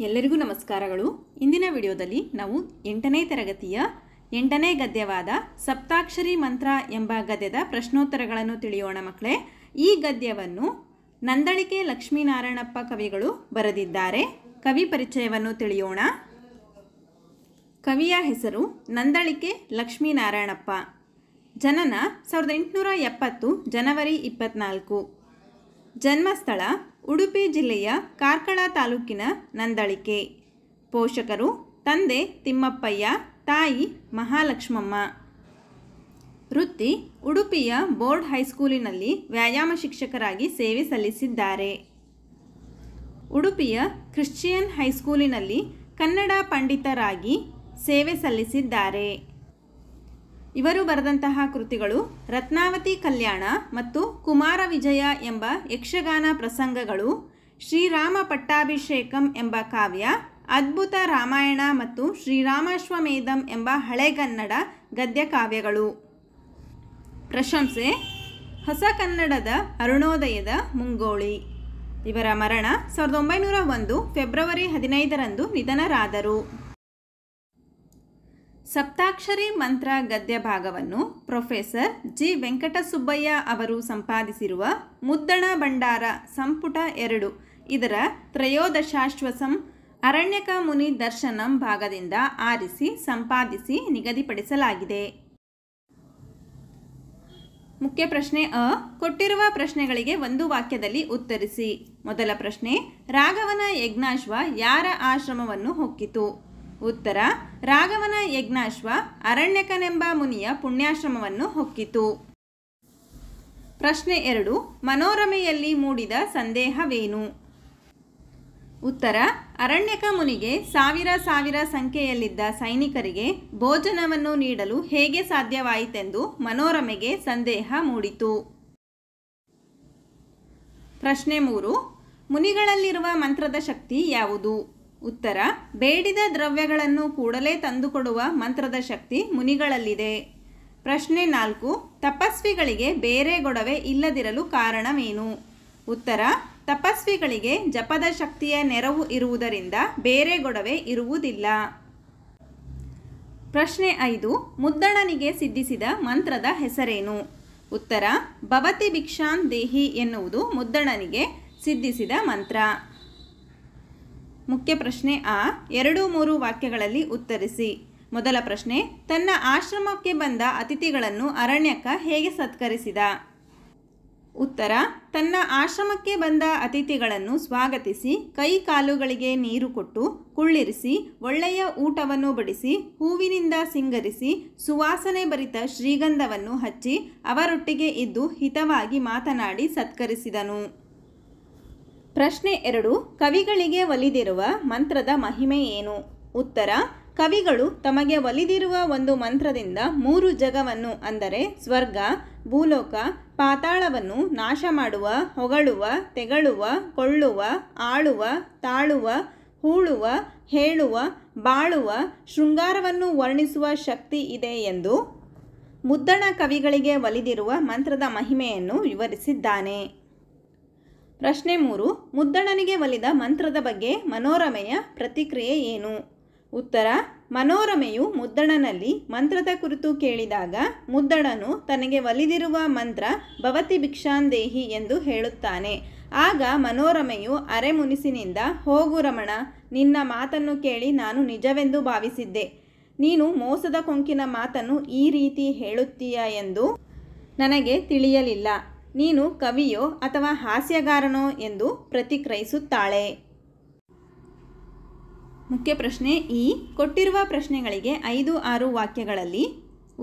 ಎಲ್ಲರಿಗೂ ನಮಸ್ಕಾರಗಳು. ಇಂದಿನ ವಿಡಿಯೋದಲ್ಲಿ ನಾವು 8ನೇ ತರಗತಿಯ 8ನೇ ಗದ್ಯವಾದ ಸಪ್ತಾಕ್ಷರಿ ಮಂತ್ರ ಎಂಬ ಗದ್ಯದ ಪ್ರಶ್ನೋತ್ತರಗಳನ್ನು ತಿಳಿಯೋಣ ಮಕ್ಕಳೇ. ಈ ಗದ್ಯವನ್ನು ನಂದಳಿಕೆ ಲಕ್ಷ್ಮೀನಾರಾಯಣಪ್ಪ ಕವಿಗಳು ಬರೆದಿದ್ದಾರೆ. ಕವಿ ಪರಿಚಯವನ್ನು ತಿಳಿಯೋಣ. ಕವಿಯ ಹೆಸರು ನಂದಳಿಕೆ ಲಕ್ಷ್ಮೀನಾರಾಯಣಪ್ಪ. ಜನನ 1870 ಜನವರಿ 24. ಜನ್ಮಸ್ಥಳ ಉಡುಪಿ ಜಿಲ್ಲೆಯ ಕಾರ್ಕಳ ತಾಲೂಕಿನ ನಂದಳಿಕೆ. ಪೋಷಕರು ತಂದೆ ತಿಮ್ಮಪ್ಪಯ್ಯ, ತಾಯಿ ಮಹಾಲಕ್ಷ್ಮಮ್ಮ. ವೃತ್ತಿ ಉಡುಪಿಯ ಬೋರ್ಡ್ ಹೈಸ್ಕೂಲಿನಲ್ಲಿ ವ್ಯಾಯಾಮ ಶಿಕ್ಷಕರಾಗಿ ಸೇವೆ ಸಲ್ಲಿಸಿದ್ದಾರೆ. ಉಡುಪಿಯ ಕ್ರಿಶ್ಚಿಯನ್ ಹೈಸ್ಕೂಲಿನಲ್ಲಿ ಕನ್ನಡ ಪಂಡಿತರಾಗಿ ಸೇವೆ ಸಲ್ಲಿಸಿದ್ದಾರೆ. ಇವರು ಬರೆದಂತಹ ಕೃತಿಗಳು ರತ್ನಾವತಿ ಕಲ್ಯಾಣ ಮತ್ತು ಕುಮಾರ ವಿಜಯ ಎಂಬ ಯಕ್ಷಗಾನ ಪ್ರಸಂಗಗಳು, ಶ್ರೀರಾಮ ಪಟ್ಟಾಭಿಷೇಕಂ ಎಂಬ ಕಾವ್ಯ, ಅದ್ಭುತ ರಾಮಾಯಣ ಮತ್ತು ಶ್ರೀರಾಮಾಶ್ವಮೇಧಂ ಎಂಬ ಹಳೆಗನ್ನಡ ಗದ್ಯ ಕಾವ್ಯಗಳು. ಪ್ರಶಂಸೆ ಹೊಸ ಕನ್ನಡದ ಅರುಣೋದಯದ ಮುಂಗೋಳಿ. ಇವರ ಮರಣ 1901 ಫೆಬ್ರವರಿ 15ರಂದು ನಿಧನರಾದರು. ಸಪ್ತಾಕ್ಷರಿ ಮಂತ್ರ ಗದ್ಯ ಭಾಗವನ್ನು ಪ್ರೊಫೆಸರ್ ಜಿ ವೆಂಕಟಸುಬ್ಬಯ್ಯ ಅವರು ಸಂಪಾದಿಸಿರುವ ಮುದ್ದಣ ಭಂಡಾರ ಸಂಪುಟ 2 ಇದರ ತ್ರಯೋದಶಾಶ್ವಸಂ ಅರಣ್ಯಕ ಮುನಿ ದರ್ಶನಂ ಭಾಗದಿಂದ ಆರಿಸಿ ಸಂಪಾದಿಸಿ ನಿಗದಿಪಡಿಸಲಾಗಿದೆ. ಮುಖ್ಯ ಪ್ರಶ್ನೆ ಅ. ಕೊಟ್ಟಿರುವ ಪ್ರಶ್ನೆಗಳಿಗೆ ಒಂದು ವಾಕ್ಯದಲ್ಲಿ ಉತ್ತರಿಸಿ. ಮೊದಲ ಪ್ರಶ್ನೆ, ರಾಘವನ ಯಜ್ಞಾಶ್ವ ಯಾರ ಆಶ್ರಮವನ್ನು ಹೊಕ್ಕಿತು? ಉತ್ತರ, ರಾಘವನ ಯಜ್ಞಾಶ್ವ ಅರಣ್ಯಕನೆಂಬ ಮುನಿಯ ಪುಣ್ಯಾಶ್ರಮವನ್ನು ಹೊಕ್ಕಿತು. ಪ್ರಶ್ನೆ 2, ಮನೋರಮೆಯಲ್ಲಿ ಮೂಡಿದ ಸಂದೇಹವೇನು? ಉತ್ತರ, ಅರಣ್ಯಕ ಮುನಿಗೆ ಸಾವಿರ ಸಂಖ್ಯೆಯಲ್ಲಿದ್ದ ಸೈನಿಕರಿಗೆ ಭೋಜನವನ್ನು ನೀಡಲು ಹೇಗೆ ಸಾಧ್ಯವಾಯಿತೆಂದು ಮನೋರಮೆಗೆ ಸಂದೇಹ ಮೂಡಿತು. ಪ್ರಶ್ನೆ 3, ಮುನಿಗಳಲ್ಲಿರುವ ಮಂತ್ರದ ಶಕ್ತಿ ಯಾವುದು? ಉತ್ತರ, ಬೇಡಿದ ದ್ರವ್ಯಗಳನ್ನು ಕೂಡಲೇ ತಂದುಕೊಡುವ ಮಂತ್ರದ ಶಕ್ತಿ ಮುನಿಗಳಲ್ಲಿದೆ. ಪ್ರಶ್ನೆ 4, ತಪಸ್ವಿಗಳಿಗೆ ಬೇರೆ ಗೊಡವೆ ಇಲ್ಲದಿರಲು ಕಾರಣವೇನು? ಉತ್ತರ, ತಪಸ್ವಿಗಳಿಗೆ ಜಪದ ಶಕ್ತಿಯ ನೆರವು ಇರುವುದರಿಂದ ಬೇರೆ ಗೊಡವೆ ಇರುವುದಿಲ್ಲ. ಪ್ರಶ್ನೆ 5, ಮುದ್ದಣನಿಗೆ ಸಿದ್ಧಿಸಿದ ಮಂತ್ರದ ಹೆಸರೇನು? ಉತ್ತರ, ಭವತಿ ಭಿಕ್ಷಾಂ ದೇಹಿ ಎನ್ನುವುದು ಮುದ್ದಣನಿಗೆ ಸಿದ್ಧಿಸಿದ ಮಂತ್ರ. ಮುಖ್ಯ ಪ್ರಶ್ನೆ ಅ. 2-3 ವಾಕ್ಯಗಳಲ್ಲಿ ಉತ್ತರಿಸಿ. ಮೊದಲ ಪ್ರಶ್ನೆ, ತನ್ನ ಆಶ್ರಮಕ್ಕೆ ಬಂದ ಅತಿಥಿಗಳನ್ನು ಅರಣ್ಯಕ ಹೇಗೆ ಸತ್ಕರಿಸಿದ? ಉತ್ತರ, ತನ್ನ ಆಶ್ರಮಕ್ಕೆ ಬಂದ ಅತಿಥಿಗಳನ್ನು ಸ್ವಾಗತಿಸಿ ಕೈ ಕಾಲುಗಳಿಗೆ ನೀರು ಕೊಟ್ಟು ಕುಳ್ಳಿರಿಸಿ ಒಳ್ಳೆಯ ಊಟವನ್ನು ಬಡಿಸಿ ಹೂವಿನಿಂದ ಸಿಂಗರಿಸಿ ಸುವಾಸನೆ ಭರಿತ ಶ್ರೀಗಂಧವನ್ನು ಹಚ್ಚಿ ಅವರೊಟ್ಟಿಗೆ ಇದ್ದು ಹಿತವಾಗಿ ಮಾತನಾಡಿ ಸತ್ಕರಿಸಿದನು. ಪ್ರಶ್ನೆ 2, ಕವಿಗಳಿಗೆ ಒಲಿದಿರುವ ಮಂತ್ರದ ಮಹಿಮೆ ಏನು? ಉತ್ತರ, ಕವಿಗಳು ತಮಗೆ ಒಲಿದಿರುವ ಒಂದು ಮಂತ್ರದಿಂದ 3 ಜಗವನ್ನು ಅಂದರೆ ಸ್ವರ್ಗ, ಭೂಲೋಕ, ಪಾತಾಳವನ್ನು ನಾಶ ಮಾಡುವ, ಹೊಗಳುವ, ತೆಗಳುವ, ಕೊಳ್ಳುವ, ಆಳುವ, ತಾಳುವ, ಹೂಳುವ, ಹೇಳುವ, ಬಾಳುವ, ಶೃಂಗಾರವನ್ನು ವರ್ಣಿಸುವ ಶಕ್ತಿ ಇದೆ ಎಂದು ಮುದ್ದಣ ಕವಿಗಳಿಗೆ ಒಲಿದಿರುವ ಮಂತ್ರದ ಮಹಿಮೆಯನ್ನು ವಿವರಿಸಿದ್ದಾನೆ. ಪ್ರಶ್ನೆ 3, ಮುದ್ದಣನಿಗೆ ಒಲಿದ ಮಂತ್ರದ ಬಗ್ಗೆ ಮನೋರಮೆಯ ಪ್ರತಿಕ್ರಿಯೆ ಏನು? ಉತ್ತರ, ಮನೋರಮೆಯು ಮುದ್ದಣನಲ್ಲಿ ಮಂತ್ರದ ಕುರಿತು ಕೇಳಿದಾಗ ಮುದ್ದಣನು ತನಗೆ ಒಲಿದಿರುವ ಮಂತ್ರ ಭವತಿ ಭಿಕ್ಷಾಂದೇಹಿ ಎಂದು ಹೇಳುತ್ತಾನೆ. ಆಗ ಮನೋರಮೆಯು ಅರೆಮುನಿಸಿನಿಂದ, ಹೋಗು ರಮಣ, ನಿನ್ನ ಮಾತನ್ನು ಕೇಳಿ ನಾನು ನಿಜವೆಂದು ಭಾವಿಸಿದ್ದೆ. ನೀನು ಮೋಸದ ಕೊಂಕಿನ ಮಾತನ್ನು ಈ ರೀತಿ ಹೇಳುತ್ತೀಯ ಎಂದು ನನಗೆ ತಿಳಿಯಲಿಲ್ಲ. ನೀನು ಕವಿಯೋ ಅಥವಾ ಹಾಸ್ಯಗಾರನೋ ಎಂದು ಪ್ರತಿಕ್ರಿಯಿಸುತ್ತಾಳೆ. ಮುಖ್ಯ ಪ್ರಶ್ನೆ ಇ. ಕೊಟ್ಟಿರುವ ಪ್ರಶ್ನೆಗಳಿಗೆ 5-6 ವಾಕ್ಯಗಳಲ್ಲಿ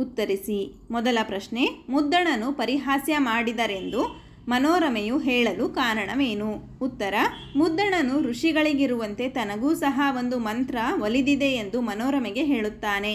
ಉತ್ತರಿಸಿ. ಮೊದಲ ಪ್ರಶ್ನೆ, ಮುದ್ದಣನು ಪರಿಹಾಸ್ಯ ಮಾಡಿದರೆಂದು ಮನೋರಮೆಯು ಹೇಳಲು ಕಾರಣವೇನು? ಉತ್ತರ, ಮುದ್ದಣನು ಋಷಿಗಳಿಗಿರುವಂತೆ ತನಗೂ ಸಹ ಒಂದು ಮಂತ್ರ ಒಲಿದಿದೆ ಎಂದು ಮನೋರಮೆಗೆ ಹೇಳುತ್ತಾನೆ.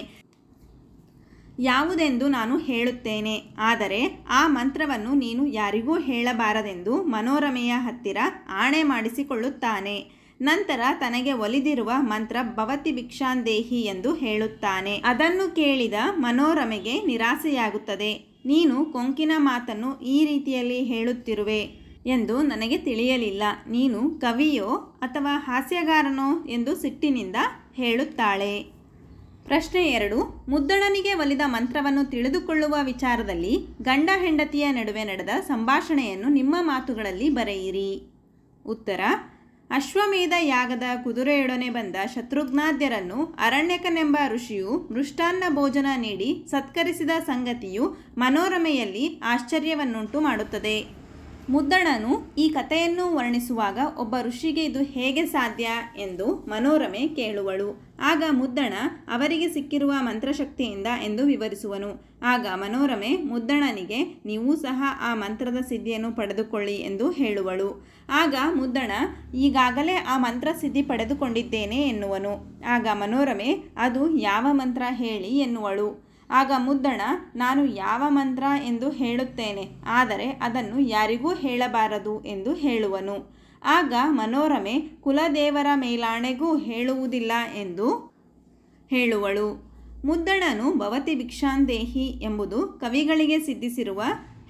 ಯಾವುದೆಂದು ನಾನು ಹೇಳುತ್ತೇನೆ, ಆದರೆ ಆ ಮಂತ್ರವನ್ನು ನೀನು ಯಾರಿಗೂ ಹೇಳಬಾರದೆಂದು ಮನೋರಮೆಯ ಹತ್ತಿರ ಆಣೆ ಮಾಡಿಸಿಕೊಳ್ಳುತ್ತಾನೆ. ನಂತರ ತನಗೆ ಒಲಿದಿರುವ ಮಂತ್ರ ಭವತಿ ಭಿಕ್ಷಾಂದೇಹಿ ಎಂದು ಹೇಳುತ್ತಾನೆ. ಅದನ್ನು ಕೇಳಿದ ಮನೋರಮೆಗೆ ನಿರಾಸೆಯಾಗುತ್ತದೆ. ನೀನು ಕೊಂಕಿನ ಮಾತನ್ನು ಈ ರೀತಿಯಲ್ಲಿ ಹೇಳುತ್ತಿರುವೆ, ಎಂದು ನನಗೆ ತಿಳಿಯಲಿಲ್ಲ. ನೀನು ಕವಿಯೋ ಅಥವಾ ಹಾಸ್ಯಗಾರನೋ ಎಂದು ಸಿಟ್ಟಿನಿಂದ ಹೇಳುತ್ತಾಳೆ. ಪ್ರಶ್ನೆ 2. ಮುದ್ದಣನಿಗೆ ಒಲಿದ ಮಂತ್ರವನ್ನು ತಿಳಿದುಕೊಳ್ಳುವ ವಿಚಾರದಲ್ಲಿ ಗಂಡ ಹೆಂಡತಿಯ ನಡುವೆ ನಡೆದ ಸಂಭಾಷಣೆಯನ್ನು ನಿಮ್ಮ ಮಾತುಗಳಲ್ಲಿ ಬರೆಯಿರಿ. ಉತ್ತರ: ಅಶ್ವಮೇಧ ಯಾಗದ ಕುದುರೆಯೊಡನೆ ಬಂದ ಶತ್ರುಘ್ನಾದ್ಯರನ್ನು ಅರಣ್ಯಕನೆಂಬ ಋಷಿಯು ಮೃಷ್ಟಾನ್ನ ಭೋಜನ ನೀಡಿ ಸತ್ಕರಿಸಿದ ಸಂಗತಿಯು ಮನೋರಮೆಯಲ್ಲಿ ಆಶ್ಚರ್ಯವನ್ನುಂಟು ಮಾಡುತ್ತದೆ. ಮುದ್ದಣನು ಈ ಕಥೆಯನ್ನು ವರ್ಣಿಸುವಾಗ ಒಬ್ಬ ಋಷಿಗೆ ಇದು ಹೇಗೆ ಸಾಧ್ಯ ಎಂದು ಮನೋರಮೆ ಕೇಳುವಳು. ಆಗ ಮುದ್ದಣ ಅವರಿಗೆ ಸಿಕ್ಕಿರುವ ಮಂತ್ರಶಕ್ತಿಯಿಂದ ಎಂದು ವಿವರಿಸುವನು. ಆಗ ಮನೋರಮೆ ಮುದ್ದಣನಿಗೆ ನೀವು ಸಹ ಆ ಮಂತ್ರದ ಸಿದ್ಧಿಯನ್ನು ಪಡೆದುಕೊಳ್ಳಿ ಎಂದು ಹೇಳುವಳು. ಆಗ ಮುದ್ದಣ ಈಗಾಗಲೇ ಆ ಮಂತ್ರ ಸಿದ್ಧಿ ಪಡೆದುಕೊಂಡಿದ್ದೇನೆ ಎನ್ನುವನು. ಆಗ ಮನೋರಮೆ ಅದು ಯಾವ ಮಂತ್ರ ಹೇಳಿ ಎನ್ನುವಳು. ಆಗ ಮುದ್ದಣ ನಾನು ಯಾವ ಮಂತ್ರ ಎಂದು ಹೇಳುತ್ತೇನೆ, ಆದರೆ ಅದನ್ನು ಯಾರಿಗೂ ಹೇಳಬಾರದು ಎಂದು ಹೇಳುವನು. ಆಗ ಮನೋರಮೆ ಕುಲದೇವರ ಮೇಲಾಣೆಗೂ ಹೇಳುವುದಿಲ್ಲ ಎಂದು ಹೇಳುವಳು. ಮುದ್ದಣನು ಭವತಿ ಭಿಕ್ಷಾಂದೇಹಿ ಎಂಬುದು ಕವಿಗಳಿಗೆ ಸಿದ್ಧಿಸಿರುವ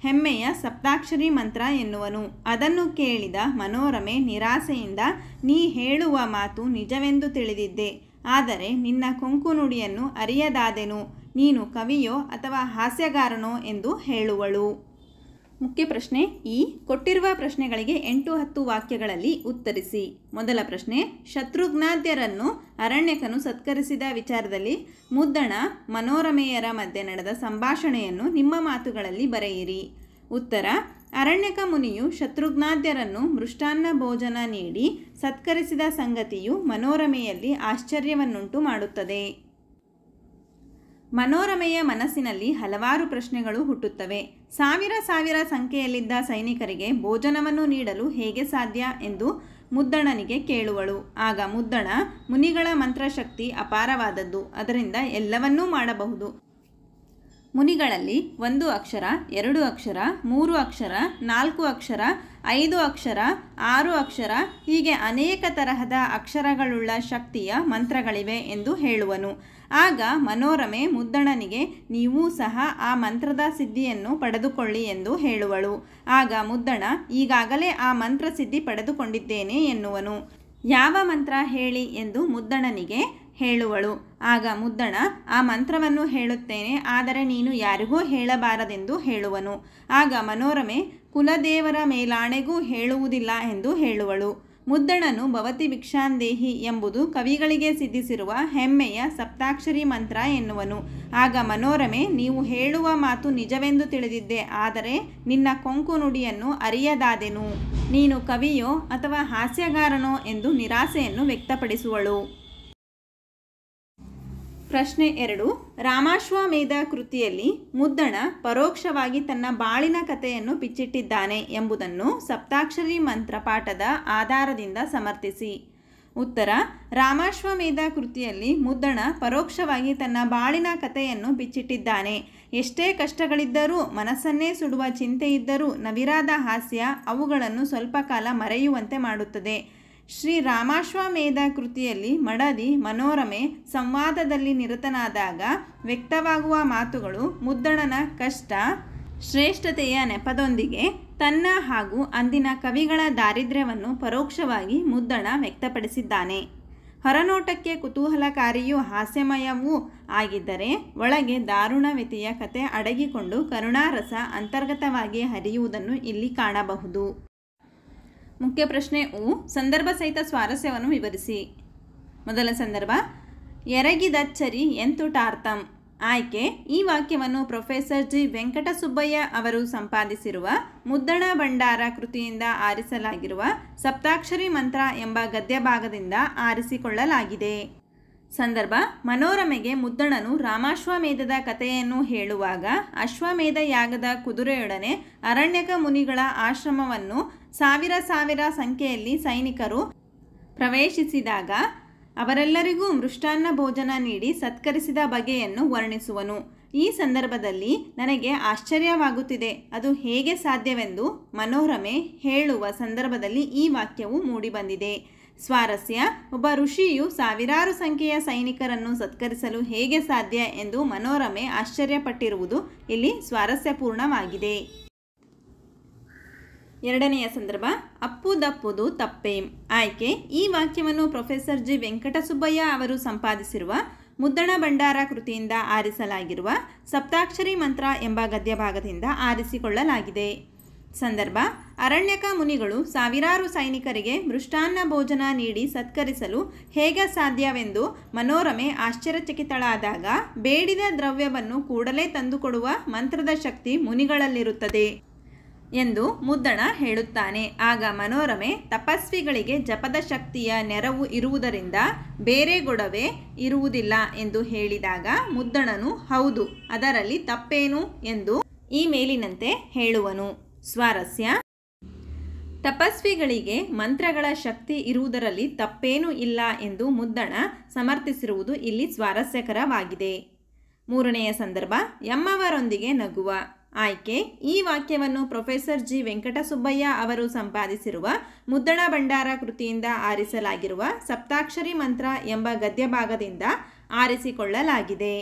ಹೆಮ್ಮೆಯ ಸಪ್ತಾಕ್ಷರಿ ಮಂತ್ರ ಎನ್ನುವನು. ಅದನ್ನು ಕೇಳಿದ ಮನೋರಮೆ ನಿರಾಸೆಯಿಂದ ನೀ ಹೇಳುವ ಮಾತು ನಿಜವೆಂದು ತಿಳಿದಿದ್ದೆ, ಆದರೆ ನಿನ್ನ ಕೊಂಕು ನುಡಿಯನ್ನು ಅರಿಯದಾದೆನು. ನೀನು ಕವಿಯೋ ಅಥವಾ ಹಾಸ್ಯಗಾರನೋ ಎಂದು ಹೇಳುವಳು. ಮುಖ್ಯ ಪ್ರಶ್ನೆ ಈ ಕೊಟ್ಟಿರುವ ಪ್ರಶ್ನೆಗಳಿಗೆ 8-10 ವಾಕ್ಯಗಳಲ್ಲಿ ಉತ್ತರಿಸಿ. ಮೊದಲ ಪ್ರಶ್ನೆ: ಶತ್ರುಘ್ನಾದ್ಯರನ್ನು ಅರಣ್ಯಕನು ಸತ್ಕರಿಸಿದ ವಿಚಾರದಲ್ಲಿ ಮುದ್ದಣ ಮನೋರಮೆಯರ ಮಧ್ಯೆ ನಡೆದ ಸಂಭಾಷಣೆಯನ್ನು ನಿಮ್ಮ ಮಾತುಗಳಲ್ಲಿ ಬರೆಯಿರಿ. ಉತ್ತರ: ಅರಣ್ಯಕ ಮುನಿಯು ಶತ್ರುಘ್ನಾದ್ಯರನ್ನು ಮೃಷ್ಟಾನ್ನ ಭೋಜನ ನೀಡಿ ಸತ್ಕರಿಸಿದ ಸಂಗತಿಯು ಮನೋರಮೆಯಲ್ಲಿ ಆಶ್ಚರ್ಯವನ್ನುಂಟು ಮಾಡುತ್ತದೆ. ಮನೋರಮೆಯ ಮನಸ್ಸಿನಲ್ಲಿ ಹಲವಾರು ಪ್ರಶ್ನೆಗಳು ಹುಟ್ಟುತ್ತವೆ. ಸಾವಿರ ಸಂಖ್ಯೆಯಲ್ಲಿದ್ದ ಸೈನಿಕರಿಗೆ ಭೋಜನವನ್ನು ನೀಡಲು ಹೇಗೆ ಸಾಧ್ಯ ಎಂದು ಮುದ್ದಣನಿಗೆ ಕೇಳುವಳು. ಆಗ ಮುದ್ದಣ ಮುನಿಗಳ ಮಂತ್ರಶಕ್ತಿ ಅಪಾರವಾದದ್ದು, ಅದರಿಂದ ಎಲ್ಲವನ್ನೂ ಮಾಡಬಹುದು. ಮುನಿಗಳಲ್ಲಿ 1 ಅಕ್ಷರ, 2 ಅಕ್ಷರ, 3 ಅಕ್ಷರ, 4 ಅಕ್ಷರ, 5 ಅಕ್ಷರ, 6 ಅಕ್ಷರ ಹೀಗೆ ಅನೇಕ ತರಹದ ಅಕ್ಷರಗಳುಳ್ಳ ಶಕ್ತಿಯ ಮಂತ್ರಗಳಿವೆ ಎಂದು ಹೇಳುವನು. ಆಗ ಮನೋರಮೆ ಮುದ್ದಣನಿಗೆ ನೀವು ಸಹ ಆ ಮಂತ್ರದ ಸಿದ್ಧಿಯನ್ನು ಪಡೆದುಕೊಳ್ಳಿ ಎಂದು ಹೇಳುವಳು. ಆಗ ಮುದ್ದಣ ಈಗಾಗಲೇ ಆ ಮಂತ್ರ ಸಿದ್ಧಿ ಪಡೆದುಕೊಂಡಿದ್ದೇನೆ ಎನ್ನುವನು. ಯಾವ ಮಂತ್ರ ಹೇಳಿ ಎಂದು ಮುದ್ದಣನಿಗೆ ಹೇಳುವಳು. ಆಗ ಮುದ್ದಣ ಆ ಮಂತ್ರವನ್ನು ಹೇಳುತ್ತೇನೆ, ಆದರೆ ನೀನು ಯಾರಿಗೂ ಹೇಳಬಾರದೆಂದು ಹೇಳುವನು. ಆಗ ಮನೋರಮೆ ಕುಲದೇವರ ಮೇಲಾಣೆಗೂ ಹೇಳುವುದಿಲ್ಲ ಎಂದು ಹೇಳುವಳು. ಮುದ್ದಣನು ಭವತಿ ಭಿಕ್ಷಾಂದೇಹಿ ಎಂಬುದು ಕವಿಗಳಿಗೆ ಸಿದ್ಧಿಸಿರುವ ಹೆಮ್ಮೆಯ ಸಪ್ತಾಕ್ಷರಿ ಮಂತ್ರ ಎನ್ನುವನು. ಆಗ ಮನೋರಮೆ ನೀವು ಹೇಳುವ ಮಾತು ನಿಜವೆಂದು ತಿಳಿದಿದ್ದೆ, ಆದರೆ ನಿನ್ನ ಕೊಂಕು ನುಡಿಯನ್ನು ಅರಿಯದಾದೆನು. ನೀನು ಕವಿಯೋ ಅಥವಾ ಹಾಸ್ಯಗಾರನೋ ಎಂದು ನಿರಾಸೆಯನ್ನು ವ್ಯಕ್ತಪಡಿಸುವಳು. ಪ್ರಶ್ನೆ 2. ರಾಮಾಶ್ವಮೇಧ ಕೃತಿಯಲ್ಲಿ ಮುದ್ದಣ ಪರೋಕ್ಷವಾಗಿ ತನ್ನ ಬಾಳಿನ ಕಥೆಯನ್ನು ಬಿಚ್ಚಿಟ್ಟಿದ್ದಾನೆ ಎಂಬುದನ್ನು ಸಪ್ತಾಕ್ಷರಿ ಮಂತ್ರ ಪಾಠದ ಆಧಾರದಿಂದ ಸಮರ್ಥಿಸಿ. ಉತ್ತರ: ರಾಮಾಶ್ವಮೇಧ ಕೃತಿಯಲ್ಲಿ ಮುದ್ದಣ ಪರೋಕ್ಷವಾಗಿ ತನ್ನ ಬಾಳಿನ ಕಥೆಯನ್ನು ಬಿಚ್ಚಿಟ್ಟಿದ್ದಾನೆ. ಎಷ್ಟೇ ಕಷ್ಟಗಳಿದ್ದರೂ, ಮನಸ್ಸನ್ನೇ ಸುಡುವ ಚಿಂತೆಯಿದ್ದರೂ ನವಿರಾದ ಹಾಸ್ಯ ಅವುಗಳನ್ನು ಸ್ವಲ್ಪ ಕಾಲ ಮರೆಯುವಂತೆ ಮಾಡುತ್ತದೆ. ಶ್ರೀ ರಾಮಾಶ್ವಮೇಧ ಕೃತಿಯಲ್ಲಿ ಮಡದಿ ಮನೋರಮೆ ಸಂವಾದದಲ್ಲಿ ನಿರತನಾದಾಗ ವ್ಯಕ್ತವಾಗುವ ಮಾತುಗಳು ಮುದ್ದಣನ ಕಷ್ಟ ಶ್ರೇಷ್ಠತೆಯ ನೆಪದೊಂದಿಗೆ ತನ್ನ ಹಾಗೂ ಅಂದಿನ ಕವಿಗಳ ದಾರಿದ್ರ್ಯವನ್ನು ಪರೋಕ್ಷವಾಗಿ ಮುದ್ದಣ ವ್ಯಕ್ತಪಡಿಸಿದ್ದಾನೆ. ಹೊರನೋಟಕ್ಕೆ ಕುತೂಹಲಕಾರಿಯೂ ಹಾಸ್ಯಮಯವೂ ಆಗಿದ್ದರೆ ಒಳಗೆ ದಾರುಣ ವ್ಯಥೆಯ ಕತೆ ಅಡಗಿಕೊಂಡು ಕರುಣಾರಸ ಅಂತರ್ಗತವಾಗಿ ಹರಿಯುವುದನ್ನು ಇಲ್ಲಿ ಕಾಣಬಹುದು. ಮುಖ್ಯ ಪ್ರಶ್ನೆ ಸಂದರ್ಭ ಸಹಿತ ಸ್ವಾರಸ್ಯವನ್ನು ವಿವರಿಸಿ. ಮೊದಲ ಸಂದರ್ಭ: ಎರಗಿದಚ್ಚರಿ ಎಂತುಟಾರ್ಥಂ. ಆಯ್ಕೆ: ಈ ವಾಕ್ಯವನ್ನು ಪ್ರೊಫೆಸರ್ ಜಿ ವೆಂಕಟಸುಬ್ಬಯ್ಯ ಅವರು ಸಂಪಾದಿಸಿರುವ ಮುದ್ದಣ ಭಂಡಾರ ಕೃತಿಯಿಂದ ಆರಿಸಲಾಗಿರುವ ಸಪ್ತಾಕ್ಷರಿ ಮಂತ್ರ ಎಂಬ ಗದ್ಯ ಭಾಗದಿಂದ ಆರಿಸಿಕೊಳ್ಳಲಾಗಿದೆ. ಸಂದರ್ಭ: ಮನೋರಮೆಗೆ ಮುದ್ದಣನು ರಾಮಾಶ್ವಮೇಧದ ಕಥೆಯನ್ನು ಹೇಳುವಾಗ ಅಶ್ವಮೇಧ ಯಾಗದ ಕುದುರೆಯೊಡನೆ ಅರಣ್ಯಕ ಮುನಿಗಳ ಆಶ್ರಮವನ್ನು ಸಾವಿರ ಸಂಖ್ಯೆಯಲ್ಲಿ ಸೈನಿಕರು ಪ್ರವೇಶಿಸಿದಾಗ ಅವರೆಲ್ಲರಿಗೂ ಮೃಷ್ಟಾನ್ನ ಭೋಜನ ನೀಡಿ ಸತ್ಕರಿಸಿದ ಬಗೆಯನ್ನು ವರ್ಣಿಸುವನು. ಈ ಸಂದರ್ಭದಲ್ಲಿ ನನಗೆ ಆಶ್ಚರ್ಯವಾಗುತ್ತಿದೆ, ಅದು ಹೇಗೆ ಸಾಧ್ಯವೆಂದು ಮನೋರಮೆ ಹೇಳುವ ಸಂದರ್ಭದಲ್ಲಿ ಈ ವಾಕ್ಯವು ಮೂಡಿಬಂದಿದೆ. ಸ್ವಾರಸ್ಯ: ಒಬ್ಬ ಋಷಿಯು ಸಾವಿರಾರು ಸಂಖ್ಯೆಯ ಸೈನಿಕರನ್ನು ಸತ್ಕರಿಸಲು ಹೇಗೆ ಸಾಧ್ಯ ಎಂದು ಮನೋರಮೆ ಆಶ್ಚರ್ಯಪಟ್ಟಿರುವುದು ಇಲ್ಲಿ ಸ್ವಾರಸ್ಯಪೂರ್ಣವಾಗಿದೆ. ಎರಡನೆಯ ಸಂದರ್ಭ ಅಪ್ಪುದಪ್ಪುದು ತಪ್ಪೇಂ. ಆಯ್ಕೆ ಈ ವಾಕ್ಯವನ್ನು ಪ್ರೊಫೆಸರ್ ಜಿ ವೆಂಕಟಸುಬ್ಬಯ್ಯ ಅವರು ಸಂಪಾದಿಸಿರುವ ಮುದ್ದಣ ಭಂಡಾರ ಕೃತಿಯಿಂದ ಆರಿಸಲಾಗಿರುವ ಸಪ್ತಾಕ್ಷರಿ ಮಂತ್ರ ಎಂಬ ಗದ್ಯಭಾಗದಿಂದ ಆರಿಸಿಕೊಳ್ಳಲಾಗಿದೆ. ಸಂದರ್ಭ ಅರಣ್ಯಕ ಮುನಿಗಳು ಸಾವಿರಾರು ಸೈನಿಕರಿಗೆ ಮೃಷ್ಟಾನ್ನ ಭೋಜನ ನೀಡಿ ಸತ್ಕರಿಸಲು ಹೇಗೆ ಸಾಧ್ಯವೆಂದು ಮನೋರಮೆ ಆಶ್ಚರ್ಯಚಕಿತಳಾದಾಗ ಬೇಡಿದ ದ್ರವ್ಯವನ್ನು ಕೂಡಲೇ ತಂದುಕೊಡುವ ಮಂತ್ರದ ಶಕ್ತಿ ಮುನಿಗಳಲ್ಲಿರುತ್ತದೆ ಎಂದು ಮುದ್ದಣ ಹೇಳುತ್ತಾನೆ. ಆಗ ಮನೋರಮೆ ತಪಸ್ವಿಗಳಿಗೆ ಜಪದ ಶಕ್ತಿಯ ನೆರವು ಇರುವುದರಿಂದ ಬೇರೆ ಗೊಡವೆ ಇರುವುದಿಲ್ಲ ಎಂದು ಹೇಳಿದಾಗ ಮುದ್ದಣನು ಹೌದು, ಅದರಲ್ಲಿ ತಪ್ಪೇನು ಎಂದು ಈ ಮೇಲಿನಂತೆ ಹೇಳುವನು. ಸ್ವಾರಸ್ಯ: ತಪಸ್ವಿಗಳಿಗೆ ಮಂತ್ರಗಳ ಶಕ್ತಿ ಇರುವುದರಲ್ಲಿ ತಪ್ಪೇನೂ ಇಲ್ಲ ಎಂದು ಮುದ್ದಣ ಸಮರ್ಥಿಸಿರುವುದು ಇಲ್ಲಿ ಸ್ವಾರಸ್ಯಕರವಾಗಿದೆ. ಮೂರನೆಯ ಸಂದರ್ಭ ಎಮ್ಮವರೊಂದಿಗೆ ನಗುವ. ಆಯ್ಕೆ ಈ ವಾಕ್ಯವನ್ನು ಪ್ರೊಫೆಸರ್ ಜಿ ವೆಂಕಟಸುಬ್ಬಯ್ಯ ಅವರು ಸಂಪಾದಿಸಿರುವ ಮುದ್ದಣ ಭಂಡಾರ ಕೃತಿಯಿಂದ ಆರಿಸಲಾಗಿರುವ ಸಪ್ತಾಕ್ಷರಿ ಮಂತ್ರ ಎಂಬ ಗದ್ಯಭಾಗದಿಂದ ಆರಿಸಿಕೊಳ್ಳಲಾಗಿದೆ.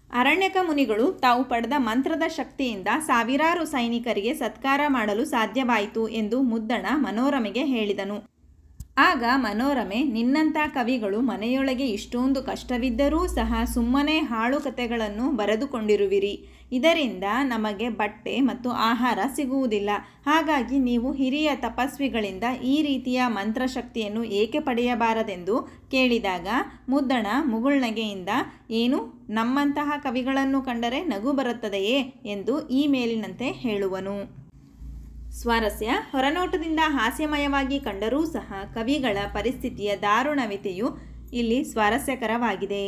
ಅರಣ್ಯಕ ಮುನಿಗಳು ತಾವು ಪಡೆದ ಮಂತ್ರದ ಶಕ್ತಿಯಿಂದ ಸಾವಿರಾರು ಸೈನಿಕರಿಗೆ ಸತ್ಕಾರ ಮಾಡಲು ಸಾಧ್ಯವಾಯಿತು ಎಂದು ಮುದ್ದಣ ಮನೋರಮೆಗೆ ಹೇಳಿದನು. ಆಗ ಮನೋರಮೆ, ನಿನ್ನಂಥ ಕವಿಗಳು ಮನೆಯೊಳಗೆ ಇಷ್ಟೊಂದು ಕಷ್ಟವಿದ್ದರೂ ಸಹ ಸುಮ್ಮನೆ ಹಾಳು ಕಥೆಗಳನ್ನು ಬರೆದುಕೊಂಡಿರುವಿರಿ. ಇದರಿಂದ ನಮಗೆ ಬಟ್ಟೆ ಮತ್ತು ಆಹಾರ ಸಿಗುವುದಿಲ್ಲ. ಹಾಗಾಗಿ ನೀವು ಹಿರಿಯ ತಪಸ್ವಿಗಳಿಂದ ಈ ರೀತಿಯ ಮಂತ್ರಶಕ್ತಿಯನ್ನು ಏಕೆ ಪಡೆಯಬಾರದೆಂದು ಕೇಳಿದಾಗ ಮುದ್ದಣ ಮುಗುಳ್ನಗೆಯಿಂದ, ಏನು ನಮ್ಮಂತಹ ಕವಿಗಳನ್ನು ಕಂಡರೆ ನಗು ಬರುತ್ತದೆಯೇ ಎಂದು ಈ ಮೇಲಿನಂತೆ ಹೇಳುವನು. ಸ್ವಾರಸ್ಯ: ಹೊರನೋಟದಿಂದ ಹಾಸ್ಯಮಯವಾಗಿ ಕಂಡರೂ ಸಹ ಕವಿಗಳ ಪರಿಸ್ಥಿತಿಯ ದಾರುಣವಿತೆಯು ಇಲ್ಲಿ ಸ್ವಾರಸ್ಯಕರವಾಗಿದೆ.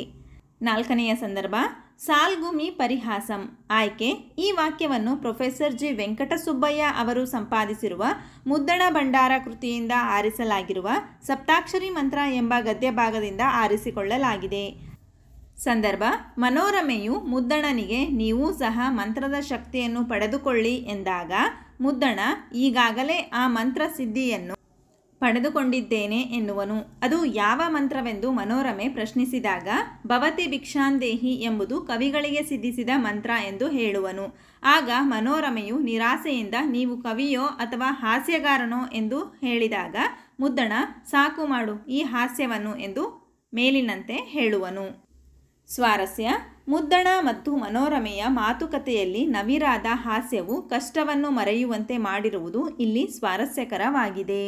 ನಾಲ್ಕನೆಯ ಸಂದರ್ಭ ಸಾಲ್ಗುಮಿ ಪರಿಹಾಸಂ. ಆಯ್ಕೆ ಈ ವಾಕ್ಯವನ್ನು ಪ್ರೊಫೆಸರ್ ಜಿ ವೆಂಕಟಸುಬ್ಬಯ್ಯ ಅವರು ಸಂಪಾದಿಸಿರುವ ಮುದ್ದಣ ಭಂಡಾರ ಕೃತಿಯಿಂದ ಆರಿಸಲಾಗಿರುವ ಸಪ್ತಾಕ್ಷರಿ ಮಂತ್ರ ಎಂಬ ಗದ್ಯಭಾಗದಿಂದ ಆರಿಸಿಕೊಳ್ಳಲಾಗಿದೆ. ಸಂದರ್ಭ ಮನೋರಮೆಯು ಮುದ್ದಣನಿಗೆ ನೀವು ಸಹ ಮಂತ್ರದ ಶಕ್ತಿಯನ್ನು ಪಡೆದುಕೊಳ್ಳಿ ಎಂದಾಗ ಮುದ್ದಣ ಈಗಾಗಲೇ ಆ ಮಂತ್ರ ಸಿದ್ಧಿಯನ್ನು ಪಡೆದುಕೊಂಡಿದ್ದೇನೆ ಎನ್ನುವನು. ಅದು ಯಾವ ಮಂತ್ರವೆಂದು ಮನೋರಮೆ ಪ್ರಶ್ನಿಸಿದಾಗ ಭವತಿ ಭಿಕ್ಷಾಂದೇಹಿ ಎಂಬುದು ಕವಿಗಳಿಗೆ ಸಿದ್ಧಿಸಿದ ಮಂತ್ರ ಎಂದು ಹೇಳುವನು. ಆಗ ಮನೋರಮೆಯು ನಿರಾಸೆಯಿಂದ ನೀವು ಕವಿಯೋ ಅಥವಾ ಹಾಸ್ಯಗಾರನೋ ಎಂದು ಹೇಳಿದಾಗ ಮುದ್ದಣ ಸಾಕು ಮಾಡು ಈ ಹಾಸ್ಯವನ್ನು ಎಂದು ಮೇಲಿನಂತೆ ಹೇಳುವನು. ಸ್ವಾರಸ್ಯ: ಮುದ್ದಣ ಮತ್ತು ಮನೋರಮೆಯ ಮಾತುಕತೆಯಲ್ಲಿ ನವಿರಾದ ಹಾಸ್ಯವು ಕಷ್ಟವನ್ನು ಮರೆಯುವಂತೆ ಮಾಡಿರುವುದು ಇಲ್ಲಿ ಸ್ವಾರಸ್ಯಕರವಾಗಿದೆ.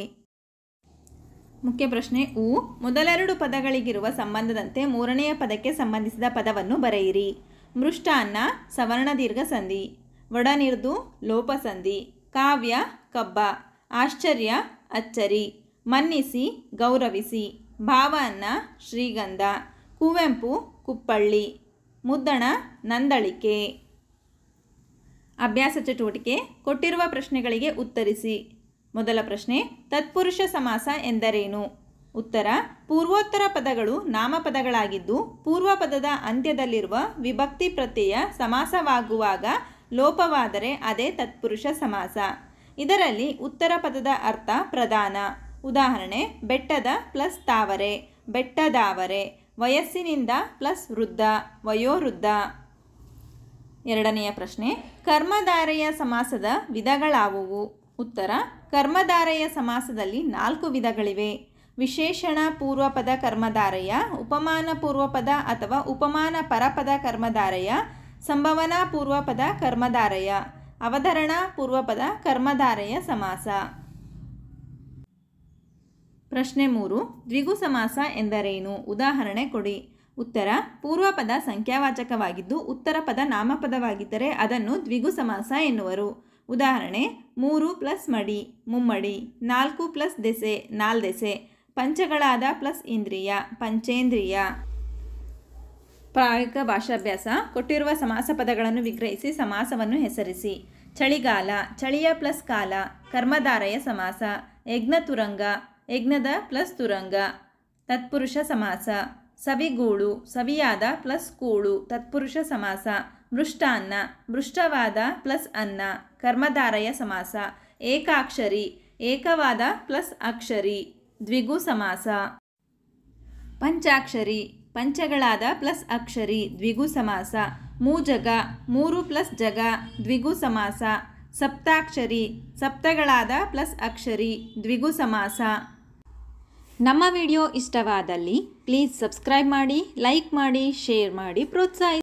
ಮುಖ್ಯ ಪ್ರಶ್ನೆ ಉ. ಮೊದಲೆರಡು ಪದಗಳಿಗಿರುವ ಸಂಬಂಧದಂತೆ ಮೂರನೆಯ ಪದಕ್ಕೆ ಸಂಬಂಧಿಸಿದ ಪದವನ್ನು ಬರೆಯಿರಿ. ಮೃಷ್ಟಾನ್ನ ಸವರ್ಣದೀರ್ಘ ಸಂಧಿ, ಒಡನಿರ್ದು ಲೋಪಸಂಧಿ, ಕಾವ್ಯ ಕಬ್ಬ, ಆಶ್ಚರ್ಯ ಅಚ್ಚರಿ, ಮನ್ನಿಸಿ ಗೌರವಿಸಿ, ಭಾವನ್ನ ಶ್ರೀಗಂಧ, ಕುವೆಂಪು ಕುಪ್ಪಳ್ಳಿ, ಮುದ್ದಣ ನಂದಳಿಕೆ. ಅಭ್ಯಾಸ ಚಟುವಟಿಕೆ: ಕೊಟ್ಟಿರುವ ಪ್ರಶ್ನೆಗಳಿಗೆ ಉತ್ತರಿಸಿ. ಮೊದಲ ಪ್ರಶ್ನೆ, ತತ್ಪುರುಷ ಸಮಾಸ ಎಂದರೇನು? ಉತ್ತರ: ಪೂರ್ವೋತ್ತರ ಪದಗಳು ನಾಮಪದಗಳಾಗಿದ್ದು ಪೂರ್ವಪದದ ಅಂತ್ಯದಲ್ಲಿರುವ ವಿಭಕ್ತಿ ಪ್ರತ್ಯಯ ಸಮಾಸವಾಗುವಾಗ ಲೋಪವಾದರೆ ಅದೇ ತತ್ಪುರುಷ ಸಮಾಸ. ಇದರಲ್ಲಿ ಉತ್ತರ ಪದದ ಅರ್ಥ ಪ್ರಧಾನ. ಉದಾಹರಣೆ: ಬೆಟ್ಟದ ಪ್ಲಸ್ ತಾವರೆ, ಬೆಟ್ಟದಾವರೆ, ವಯಸ್ಸಿನಿಂದ ಪ್ಲಸ್ ವೃದ್ಧ, ವಯೋವೃದ್ಧ. ಎರಡನೆಯ ಪ್ರಶ್ನೆ, ಕರ್ಮಧಾರೆಯ ಸಮಾಸದ ವಿಧಗಳಾವುವು? ಉತ್ತರ: ಕರ್ಮಧಾರೆಯ ಸಮಾಸದಲ್ಲಿ 4 ವಿಧಗಳಿವೆ. ವಿಶೇಷಣ ಪೂರ್ವಪದ ಕರ್ಮಧಾರೆಯ, ಉಪಮಾನ ಪೂರ್ವಪದ ಅಥವಾ ಉಪಮಾನ ಪರಪದ ಕರ್ಮಧಾರೆಯ, ಸಂಭವನಾ ಪೂರ್ವಪದ ಕರ್ಮಧಾರೆಯ, ಅವತರಣಾ ಪೂರ್ವಪದ ಕರ್ಮಧಾರೆಯ ಸಮಾಸ. ಪ್ರಶ್ನೆ 3, ದ್ವಿಗು ಸಮಾಸ ಎಂದರೇನು? ಉದಾಹರಣೆ ಕೊಡಿ. ಉತ್ತರ: ಪೂರ್ವಪದ ಸಂಖ್ಯಾವಾಚಕವಾಗಿದ್ದು ಉತ್ತರ ಪದ ನಾಮಪದವಾಗಿದ್ದರೆ ಅದನ್ನು ದ್ವಿಗು ಸಮಾಸ ಎನ್ನುವರು. ಉದಾಹರಣೆ: 3 ಪ್ಲಸ್ ಮಡಿ ಮುಮ್ಮಡಿ, 4 ಪ್ಲಸ್ ದೆಸೆ ನಾಲ್ದೆಸೆ, ಪಂಚಗಳಾದ ಪ್ಲಸ್ ಇಂದ್ರಿಯ ಪಂಚೇಂದ್ರಿಯ. ಪ್ರಾಯೋಗಿಕ ಭಾಷಾಭ್ಯಾಸ. ಕೊಟ್ಟಿರುವ ಸಮಾಸ ಪದಗಳನ್ನು ವಿಗ್ರಹಿಸಿ ಸಮಾಸವನ್ನು ಹೆಸರಿಸಿ. ಚಳಿಗಾಲ, ಚಳಿಯ ಪ್ಲಸ್ ಕಾಲ, ಕರ್ಮಧಾರೆಯ ಸಮಾಸ. ಯಜ್ಞತುರಂಗ, ಯಜ್ಞದ ಪ್ಲಸ್ ತುರಂಗ, ತತ್ಪುರುಷ ಸಮಾಸ. ಸವಿಗೂಳು, ಸವಿಯಾದ ಪ್ಲಸ್ ಕೂಳು, ತತ್ಪುರುಷ ಸಮಾಸ. ಮೃಷ್ಟಾನ್ನ, ಮೃಷ್ಟವಾದ ಪ್ಲಸ್ ಅನ್ನ, ಕರ್ಮಧಾರೆಯ ಸಮಾಸ. ಏಕಾಕ್ಷರಿ, ಏಕವಾದ ಪ್ಲಸ್ ಅಕ್ಷರಿ, ದ್ವಿಗು ಸಮಾಸ. ಪಂಚಾಕ್ಷರಿ, ಪಂಚಗಳಾದ ಪ್ಲಸ್ ಅಕ್ಷರಿ, ದ್ವಿಗು ಸಮಾಸ. ಮೂಜಗ, 3 ಪ್ಲಸ್ ಜಗ, ದ್ವಿಗು ಸಮಾಸ. ಸಪ್ತಾಕ್ಷರಿ ಸಪ್ತಗಳಾದ ಪ್ಲಸ್ ಅಕ್ಷರಿ ದ್ವಿಗು ಸಮಾಸ. ನಮ್ಮ ವಿಡಿಯೋ ಇಷ್ಟವಾದಲ್ಲಿ ಪ್ಲೀಸ್ ಸಬ್ಸ್ಕ್ರೈಬ್ ಮಾಡಿ, ಲೈಕ್ ಮಾಡಿ, ಶೇರ್ ಮಾಡಿ, ಪ್ರೋತ್ಸಾಹಿಸಿ.